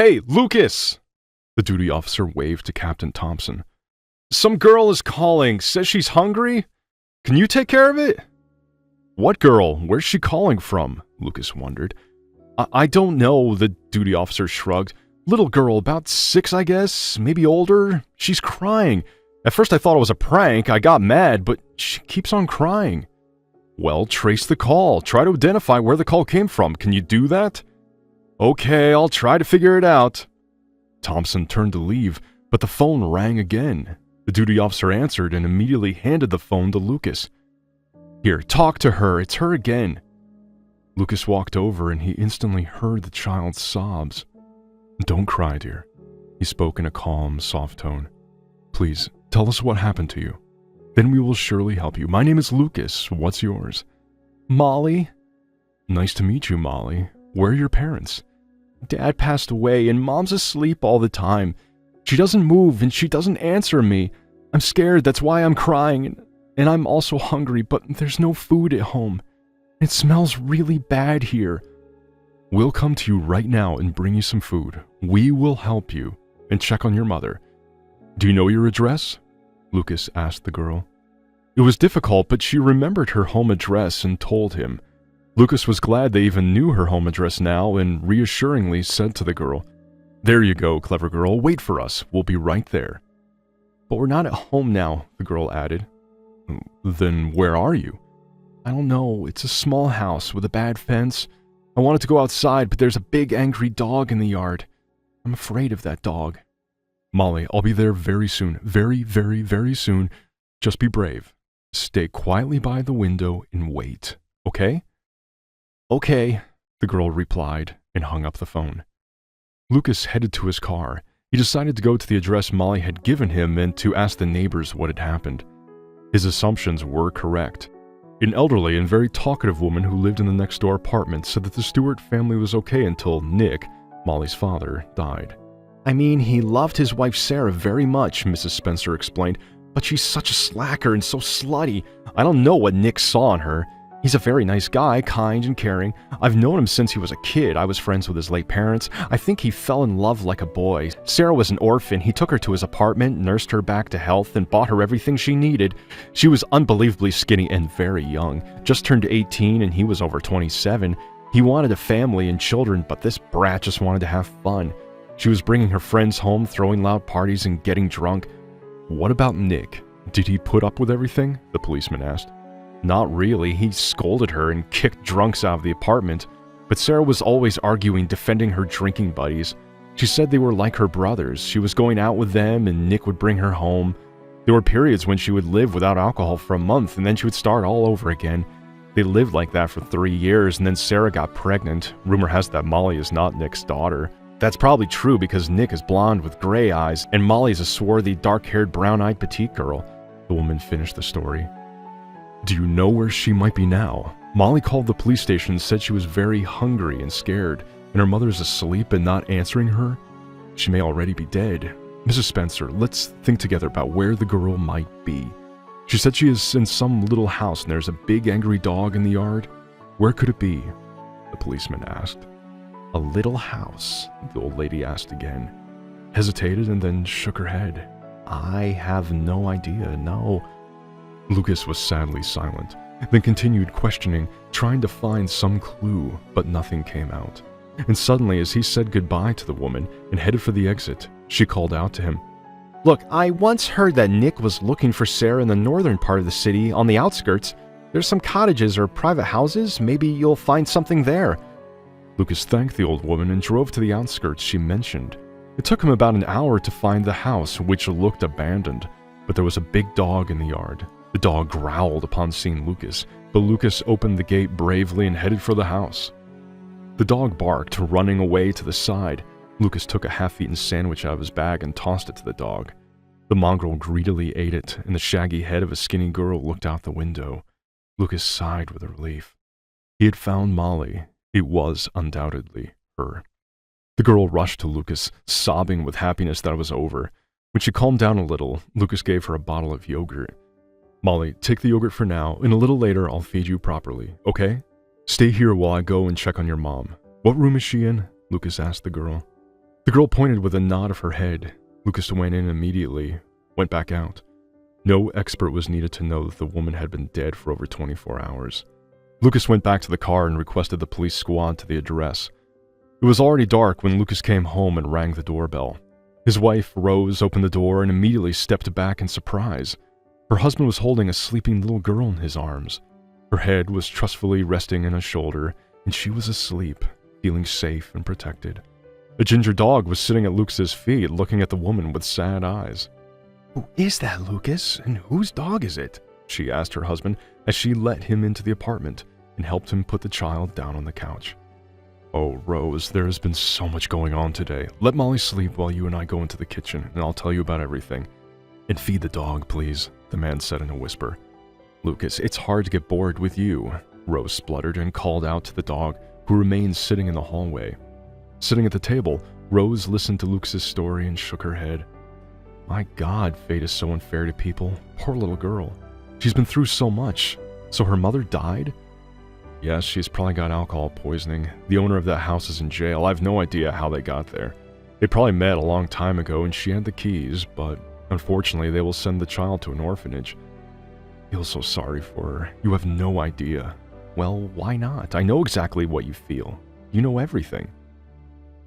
Hey, Lucas! The duty officer waved to Captain Thompson. Some girl is calling, says she's hungry. Can you take care of it? What girl? Where's she calling from? Lucas wondered. I don't know, the duty officer shrugged. Little girl, about 6, I guess, maybe older. She's crying. At first I thought it was a prank. I got mad, but she keeps on crying. Well, trace the call. Try to identify where the call came from. Can you do that? Okay, I'll try to figure it out. Thompson turned to leave, but the phone rang again. The duty officer answered and immediately handed the phone to Lucas. Here, talk to her. It's her again. Lucas walked over and he instantly heard the child's sobs. Don't cry, dear. He spoke in a calm, soft tone. Please, tell us what happened to you. Then we will surely help you. My name is Lucas. What's yours? Molly. Nice to meet you, Molly. Where are your parents? Dad passed away and Mom's asleep all the time. She doesn't move and she doesn't answer me. I'm scared, that's why I'm crying. And I'm also hungry, but there's no food at home. It smells really bad here. We'll come to you right now and bring you some food. We will help you and check on your mother. Do you know your address? Lucas asked the girl. It was difficult, but she remembered her home address and told him. Lucas was glad they even knew her home address now and reassuringly said to the girl, There you go, clever girl. Wait for us. We'll be right there. But we're not at home now, the girl added. Then where are you? I don't know. It's a small house with a bad fence. I wanted to go outside, but there's a big angry dog in the yard. I'm afraid of that dog. Molly, I'll be there very soon. Very, very, very soon. Just be brave. Stay quietly by the window and wait. Okay? Okay, the girl replied and hung up the phone. Lucas headed to his car. He decided to go to the address Molly had given him and to ask the neighbors what had happened. His assumptions were correct. An elderly and very talkative woman who lived in the next-door apartment said that the Stewart family was okay until Nick, Molly's father, died. I mean, he loved his wife Sarah very much, Mrs. Spencer explained, but she's such a slacker and so slutty. I don't know what Nick saw in her. He's a very nice guy, kind and caring. I've known him since he was a kid. I was friends with his late parents. I think he fell in love like a boy. Sarah was an orphan. He took her to his apartment, nursed her back to health, and bought her everything she needed. She was unbelievably skinny and very young. Just turned 18 and he was over 27. He wanted a family and children, but this brat just wanted to have fun. She was bringing her friends home, throwing loud parties and getting drunk. What about Nick? Did he put up with everything? The policeman asked. Not really. He scolded her and kicked drunks out of the apartment, but Sarah was always arguing, defending her drinking buddies. She said they were like her brothers. She was going out with them and Nick would bring her home. There were periods when she would live without alcohol for a month and then she would start all over again. They lived like that for 3 years and then Sarah got pregnant. Rumor has it that Molly is not Nick's daughter. That's probably true because Nick is blonde with gray eyes and Molly is a swarthy, dark-haired, brown-eyed petite girl. The woman finished the story. Do you know where she might be now? Molly called the police station and said she was very hungry and scared, and her mother is asleep and not answering her. She may already be dead. Mrs. Spencer, let's think together about where the girl might be. She said she is in some little house and there's a big angry dog in the yard. Where could it be? The policeman asked. A little house? The old lady asked again, hesitated and then shook her head. I have no idea, no. Lucas was sadly silent, then continued questioning, trying to find some clue, but nothing came out. And suddenly, as he said goodbye to the woman and headed for the exit, she called out to him. Look, I once heard that Nick was looking for Sarah in the northern part of the city, on the outskirts. There's some cottages or private houses. Maybe you'll find something there. Lucas thanked the old woman and drove to the outskirts she mentioned. It took him about an hour to find the house, which looked abandoned, but there was a big dog in the yard. The dog growled upon seeing Lucas, but Lucas opened the gate bravely and headed for the house. The dog barked, running away to the side. Lucas took a half-eaten sandwich out of his bag and tossed it to the dog. The mongrel greedily ate it, and the shaggy head of a skinny girl looked out the window. Lucas sighed with relief. He had found Molly. It was undoubtedly her. The girl rushed to Lucas, sobbing with happiness that it was over. When she calmed down a little, Lucas gave her a bottle of yogurt. Molly, take the yogurt for now, and a little later I'll feed you properly, okay? Stay here while I go and check on your mom. What room is she in? Lucas asked the girl. The girl pointed with a nod of her head. Lucas went in immediately, went back out. No expert was needed to know that the woman had been dead for over 24 hours. Lucas went back to the car and requested the police squad to the address. It was already dark when Lucas came home and rang the doorbell. His wife, Rose, opened the door and immediately stepped back in surprise. Her husband was holding a sleeping little girl in his arms. Her head was trustfully resting in his shoulder, and she was asleep, feeling safe and protected. A ginger dog was sitting at Lucas's feet, looking at the woman with sad eyes. "Who is that, Lucas? And whose dog is it?" she asked her husband as she let him into the apartment and helped him put the child down on the couch. "Oh, Rose, there has been so much going on today. Let Molly sleep while you and I go into the kitchen, and I'll tell you about everything. And feed the dog, please," the man said in a whisper. "Lucas, it's hard to get bored with you," Rose spluttered and called out to the dog, who remained sitting in the hallway. Sitting at the table, Rose listened to Lucas's story and shook her head. "My God, fate is so unfair to people. Poor little girl. She's been through so much. So her mother died?" "Yes, she's probably got alcohol poisoning. The owner of that house is in jail. I have no idea how they got there. They probably met a long time ago and she had the keys, but unfortunately they will send the child to an orphanage. I feel so sorry for her. You have no idea." "Well, why not? I know exactly what you feel. You know everything."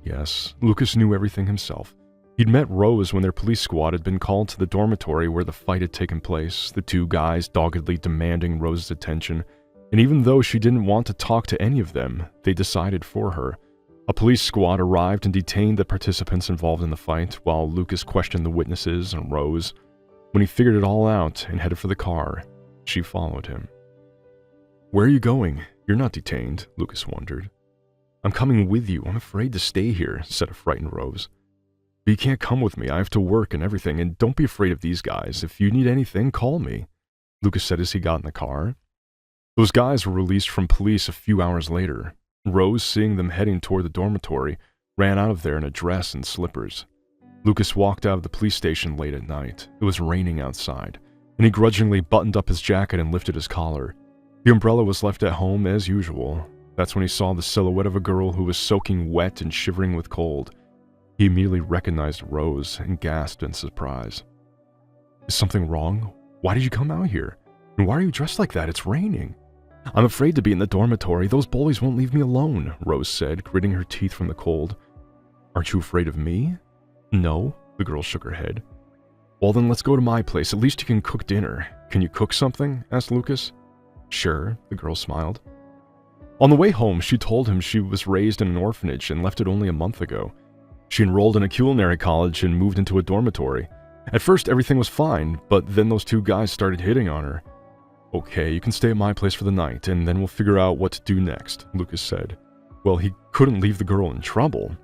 Yes, Lucas knew everything himself. He'd met Rose when their police squad had been called to the dormitory where the fight had taken place, the two guys doggedly demanding Rose's attention. And even though she didn't want to talk to any of them, they decided for her. A police squad arrived and detained the participants involved in the fight, while Lucas questioned the witnesses and Rose. When he figured it all out and headed for the car, she followed him. "Where are you going? You're not detained," Lucas wondered. "I'm coming with you. I'm afraid to stay here," said a frightened Rose. "But you can't come with me. I have to work and everything, and don't be afraid of these guys. If you need anything, call me," Lucas said as he got in the car. Those guys were released from police a few hours later. Rose, seeing them heading toward the dormitory, ran out of there in a dress and slippers. Lucas walked out of the police station late at night. It was raining outside, and he grudgingly buttoned up his jacket and lifted his collar. The umbrella was left at home as usual. That's when he saw the silhouette of a girl who was soaking wet and shivering with cold. He immediately recognized Rose and gasped in surprise. "Is something wrong? Why did you come out here? And why are you dressed like that? It's raining." "I'm afraid to be in the dormitory. Those bullies won't leave me alone," Rose said, gritting her teeth from the cold. "Aren't you afraid of me?" "No," the girl shook her head. "Well, then let's go to my place. At least you can cook dinner." "Can you cook something?" asked Lucas. "Sure," the girl smiled. On the way home, she told him she was raised in an orphanage and left it only a month ago. She enrolled in a culinary college and moved into a dormitory. At first, everything was fine, but then those two guys started hitting on her. "Okay, you can stay at my place for the night, and then we'll figure out what to do next," Lucas said. Well, he couldn't leave the girl in trouble.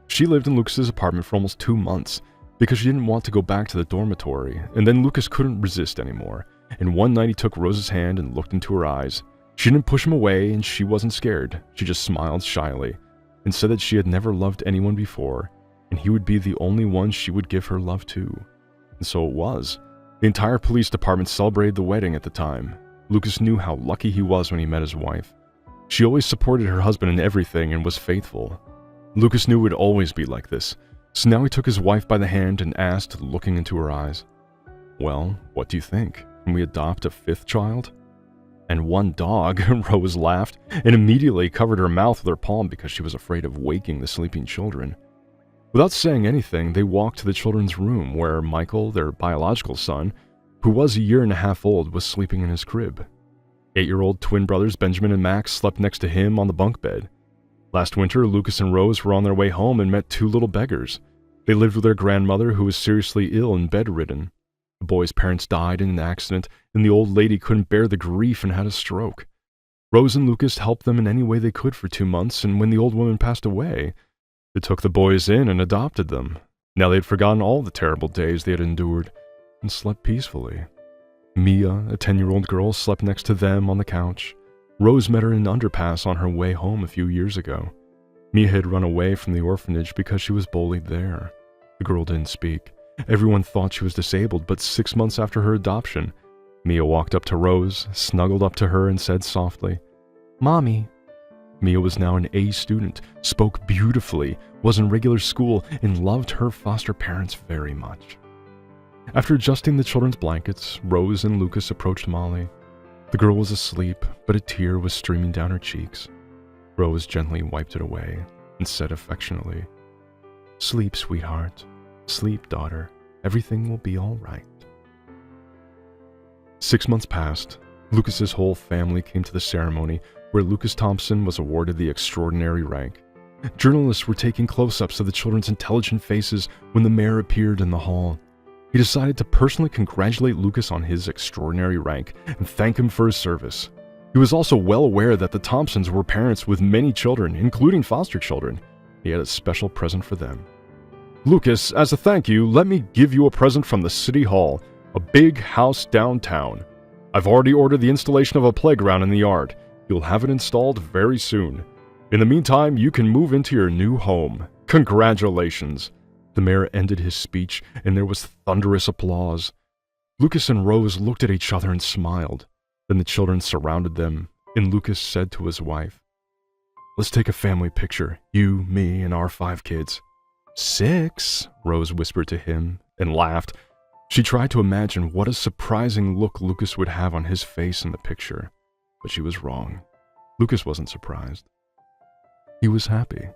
She lived in Lucas's apartment for almost 2 months because she didn't want to go back to the dormitory, and then Lucas couldn't resist anymore, and one night he took Rose's hand and looked into her eyes. She didn't push him away, and she wasn't scared. She just smiled shyly and said that she had never loved anyone before, and he would be the only one she would give her love to. And so it was. The entire police department celebrated the wedding at the time. Lucas knew how lucky he was when he met his wife. She always supported her husband in everything and was faithful. Lucas knew it would always be like this, so now he took his wife by the hand and asked, looking into her eyes, "Well, what do you think? Can we adopt a 5th child?" "And 1 dog," Rose laughed, and immediately covered her mouth with her palm because she was afraid of waking the sleeping children. Without saying anything, they walked to the children's room where Michael, their biological son, who was a 1.5 years old, was sleeping in his crib. 8-year-old twin brothers Benjamin and Max slept next to him on the bunk bed. Last winter, Lucas and Rose were on their way home and met 2 little beggars. They lived with their grandmother, who was seriously ill and bedridden. The boys' parents died in an accident, and the old lady couldn't bear the grief and had a stroke. Rose and Lucas helped them in any way they could for 2 months, and when the old woman passed away, they took the boys in and adopted them. Now they had forgotten all the terrible days they had endured and slept peacefully. Mia, a 10-year-old girl, slept next to them on the couch. Rose met her in an underpass on her way home a few years ago. Mia had run away from the orphanage because she was bullied there. The girl didn't speak. Everyone thought she was disabled, but 6 months after her adoption, Mia walked up to Rose, snuggled up to her, and said softly, "Mommy." Mia was now an A student, spoke beautifully, was in regular school, and loved her foster parents very much. After adjusting the children's blankets, Rose and Lucas approached Molly. The girl was asleep, but a tear was streaming down her cheeks. Rose gently wiped it away and said affectionately, "Sleep, sweetheart. Sleep, daughter. Everything will be all right." 6 months passed. Lucas's whole family came to the ceremony where Lucas Thompson was awarded the extraordinary rank. Journalists were taking close-ups of the children's intelligent faces when the mayor appeared in the hall. He decided to personally congratulate Lucas on his extraordinary rank and thank him for his service. He was also well aware that the Thompsons were parents with many children, including foster children. He had a special present for them. "Lucas, as a thank you, let me give you a present from the City Hall, a big house downtown. I've already ordered the installation of a playground in the yard. You'll have it installed very soon. In the meantime, you can move into your new home. Congratulations." The mayor ended his speech, and there was thunderous applause. Lucas and Rose looked at each other and smiled. Then the children surrounded them, and Lucas said to his wife, "Let's take a family picture, you, me, and our 5 kids." "6," Rose whispered to him, and laughed. She tried to imagine what a surprising look Lucas would have on his face in the picture, but she was wrong. Lucas wasn't surprised. He was happy.